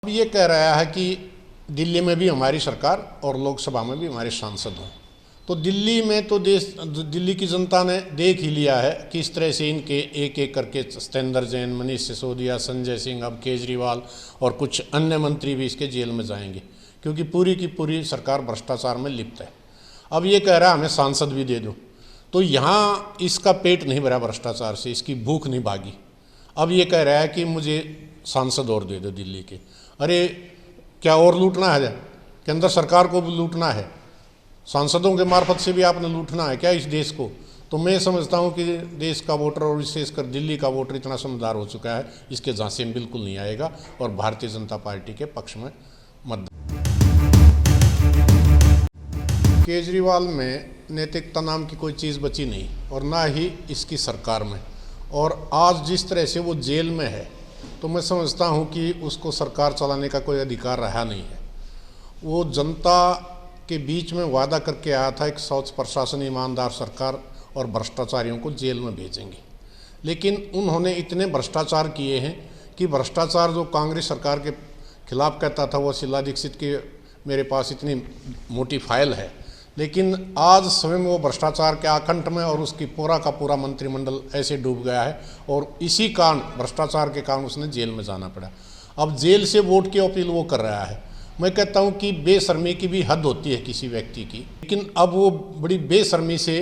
अब ये कह रहा है कि दिल्ली में भी हमारी सरकार और लोकसभा में भी हमारे सांसद हों। तो दिल्ली में तो दिल्ली की जनता ने देख ही लिया है कि इस तरह से इनके एक एक करके सत्येंद्र जैन, मनीष सिसोदिया, संजय सिंह, अब केजरीवाल और कुछ अन्य मंत्री भी इसके जेल में जाएंगे, क्योंकि पूरी की पूरी सरकार भ्रष्टाचार में लिप्त है। अब ये कह रहा है हमें सांसद भी दे दो, तो यहाँ इसका पेट नहीं भरा भ्रष्टाचार से, इसकी भूख नहीं भागी। अब ये कह रहा है कि मुझे सांसद और दे दो दिल्ली के। अरे क्या और लूटना है? केंद्र सरकार को भी लूटना है, सांसदों के मार्फत से भी आपने लूटना है क्या इस देश को? तो मैं समझता हूँ कि देश का वोटर और विशेषकर दिल्ली का वोटर इतना समझदार हो चुका है, इसके झांसे में बिल्कुल नहीं आएगा और भारतीय जनता पार्टी के पक्ष में मतदान। केजरीवाल में नैतिकता नाम की कोई चीज़ बची नहीं और ना ही इसकी सरकार में। और आज जिस तरह से वो जेल में है, तो मैं समझता हूँ कि उसको सरकार चलाने का कोई अधिकार रहा नहीं है। वो जनता के बीच में वादा करके आया था एक स्वच्छ प्रशासन, ईमानदार सरकार और भ्रष्टाचारियों को जेल में भेजेंगे, लेकिन उन्होंने इतने भ्रष्टाचार किए हैं कि भ्रष्टाचार जो कांग्रेस सरकार के खिलाफ कहता था वो शीला दीक्षित की मेरे पास इतनी मोटी फाइल है, लेकिन आज स्वयं वो भ्रष्टाचार के आकंठ में और उसकी पूरा का पूरा मंत्रिमंडल ऐसे डूब गया है और इसी कारण, भ्रष्टाचार के कारण उसने जेल में जाना पड़ा। अब जेल से वोट की अपील वो कर रहा है। मैं कहता हूँ कि बेशर्मी की भी हद होती है किसी व्यक्ति की, लेकिन अब वो बड़ी बेशर्मी से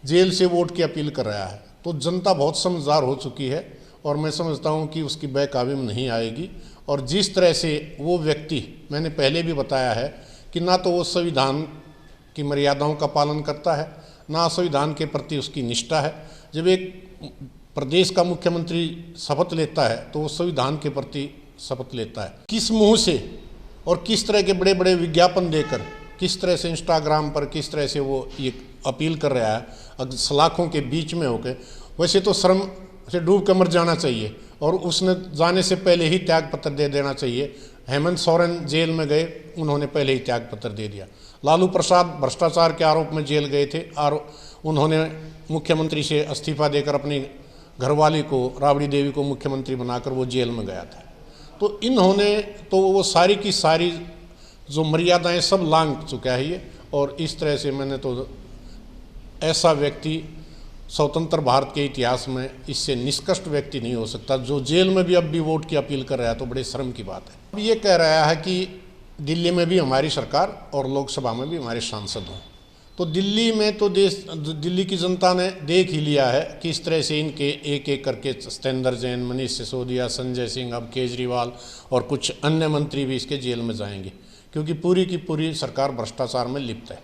जेल से वोट की अपील कर रहा है। तो जनता बहुत समझदार हो चुकी है और मैं समझता हूँ कि उसकी बहकावे में नहीं आएगी। और जिस तरह से वो व्यक्ति, मैंने पहले भी बताया है कि ना तो वो संविधान की मर्यादाओं का पालन करता है, ना संविधान के प्रति उसकी निष्ठा है। जब एक प्रदेश का मुख्यमंत्री शपथ लेता है तो वो संविधान के प्रति शपथ लेता है। किस मुंह से और किस तरह के बड़े बड़े विज्ञापन देकर, किस तरह से इंस्टाग्राम पर किस तरह से वो ये अपील कर रहा है सलाखों के बीच में होकर। वैसे तो शर्म से डूब कर मर जाना चाहिए और उसने जाने से पहले ही त्याग पत्र दे देना चाहिए। हेमंत सोरेन जेल में गए, उन्होंने पहले ही त्याग पत्र दे दिया। लालू प्रसाद भ्रष्टाचार के आरोप में जेल गए थे और उन्होंने मुख्यमंत्री से इस्तीफा देकर अपनी घरवाली को, राबड़ी देवी को मुख्यमंत्री बनाकर वो जेल में गया था। तो इन्होंने तो वो सारी की सारी जो मर्यादाएं सब लांघ चुका है ये। और इस तरह से मैंने तो ऐसा व्यक्ति स्वतंत्र भारत के इतिहास में इससे निष्कृष्ट व्यक्ति नहीं हो सकता जो जेल में भी अब भी वोट की अपील कर रहा है, तो बड़े शर्म की बात है। अब ये कह रहा है कि दिल्ली में भी हमारी सरकार और लोकसभा में भी हमारे सांसद हों। तो दिल्ली में तो दिल्ली की जनता ने देख ही लिया है कि इस तरह से इनके एक एक करके सत्येंद्र जैन, मनीष सिसोदिया, संजय सिंह, अब केजरीवाल और कुछ अन्य मंत्री भी इसके जेल में जाएंगे, क्योंकि पूरी की पूरी सरकार भ्रष्टाचार में लिप्त है।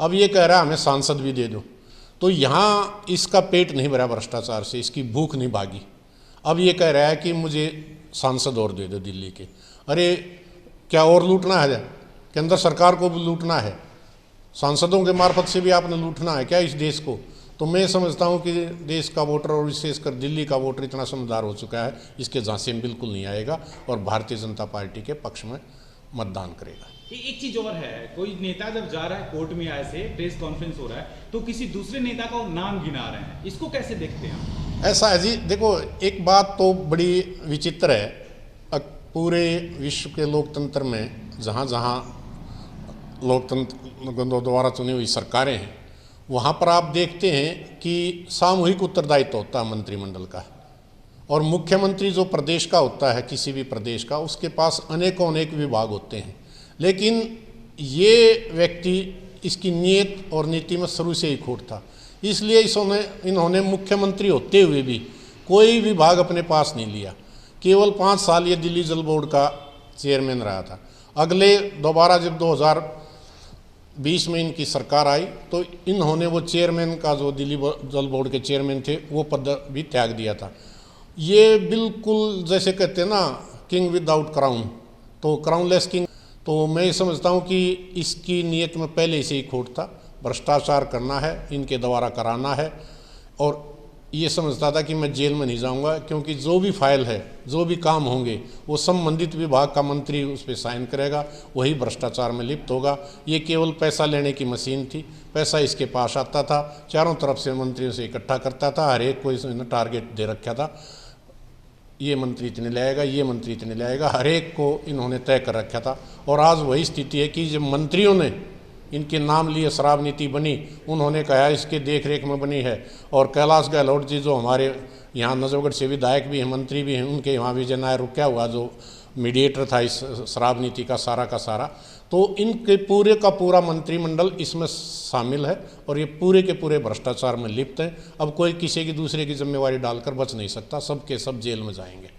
अब ये कह रहा है हमें सांसद भी दे दो, तो यहाँ इसका पेट नहीं भरा भ्रष्टाचार से, इसकी भूख नहीं भागी। अब ये कह रहा है कि मुझे सांसद और दे दो दिल्ली के। अरे क्या और लूटना है? केंद्र सरकार को भी लूटना है, सांसदों के मार्फत से भी आपने लूटना है क्या इस देश को? तो मैं समझता हूँ कि देश का वोटर और विशेषकर दिल्ली का वोटर इतना समझदार हो चुका है, इसके झांसे में बिल्कुल नहीं आएगा और भारतीय जनता पार्टी के पक्ष में मतदान करेगा। एक चीज और है, कोई नेता जब जा रहा है कोर्ट में, ऐसे प्रेस कॉन्फ्रेंस हो रहा है तो किसी दूसरे नेता का नाम गिना रहे हैं, इसको कैसे देखते हैं? ऐसा है जी, देखो एक बात तो बड़ी विचित्र है। पूरे विश्व के लोकतंत्र में जहाँ जहाँ लोकतंत्र द्वारा चुनी हुई सरकारें हैं, वहाँ पर आप देखते हैं कि सामूहिक उत्तरदायित्व होता है मंत्रिमंडल का। और मुख्यमंत्री जो प्रदेश का होता है, किसी भी प्रदेश का, उसके पास अनेकों अनेक विभाग होते हैं। लेकिन ये व्यक्ति, इसकी नीयत और नीति में शुरू से ही खोट था, इसलिए इन्होंने मुख्यमंत्री होते हुए भी कोई विभाग अपने पास नहीं लिया। केवल 5 साल ये दिल्ली जल बोर्ड का चेयरमैन रहा था। अगले दोबारा जब 2020 में इनकी सरकार आई तो इन्होंने वो चेयरमैन का, जो दिल्ली जल बोर्ड के चेयरमैन थे, वो पद भी त्याग दिया था। ये बिल्कुल जैसे कहते हैं ना, किंग विदाउट क्राउन, तो क्राउनलेस किंग। तो मैं समझता हूँ कि इसकी नीयत में पहले से ही खोट था, भ्रष्टाचार करना है, इनके द्वारा कराना है। और ये समझता था कि मैं जेल में नहीं जाऊंगा, क्योंकि जो भी फाइल है, जो भी काम होंगे, वो संबंधित विभाग का मंत्री उस पर साइन करेगा, वही भ्रष्टाचार में लिप्त होगा। ये केवल पैसा लेने की मशीन थी, पैसा इसके पास आता था, चारों तरफ से मंत्रियों से इकट्ठा करता था, हर एक को इसने टारगेट दे रखा था। ये मंत्री इतने ले आएगा, ये मंत्री इतने ले आएगा, हर एक को इन्होंने तय कर रखा था। और आज वही स्थिति है कि जब मंत्रियों ने इनके नाम लिए शराब नीति बनी, उन्होंने कहा इसके देख रेख में बनी है। और कैलाश गहलोत जी जो हमारे यहाँ नजफगढ़ से विधायक भी हैं, मंत्री भी हैं, उनके यहाँ विजय नायर रुका हुआ जो मीडिएटर था इस शराब नीति का सारा, तो इनके पूरे का पूरा मंत्रिमंडल इसमें शामिल है और ये पूरे के पूरे भ्रष्टाचार में लिप्त हैं। अब कोई किसी की दूसरे की जिम्मेवारी डालकर बच नहीं सकता, सब के सब जेल में जाएंगे।